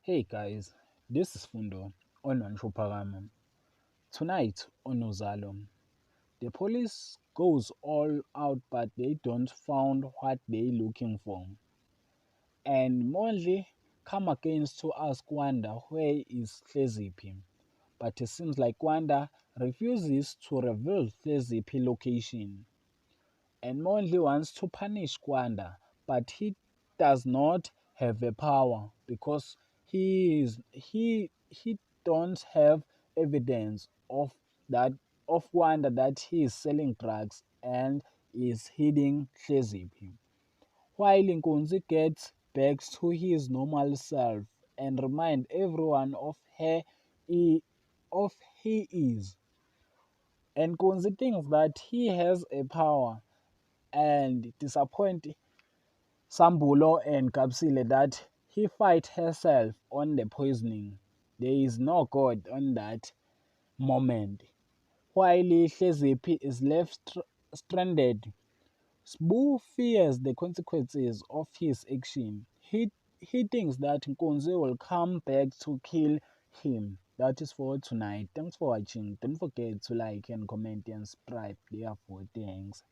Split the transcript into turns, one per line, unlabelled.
Hey guys, this is Fundo on Wanshupagama. Tonight on Uzalo, the police goes all out but they don't found what they looking for. And Monly come against to ask Wanda where is Klezipi. But it seems like Wanda refuses to reveal Klezipi location. And Monly wants to punish Wanda, but he does not have the power because he don't have evidence that of Wanda that he is selling drugs and is hiding Klezipi. While Nkunzi gets back to his normal self and remind everyone he, of he is. And Nkunzi thinks that he has a power and disappoint Sambulo and Kapsile that he fight herself on the poisoning. There is no God on that moment. While Hlezipi is left stranded, Sbu fears the consequences of his action. He thinks that Nkunzi will come back to kill him. That is for tonight. Thanks for watching. Don't forget to like and comment and subscribe. Therefore, thanks.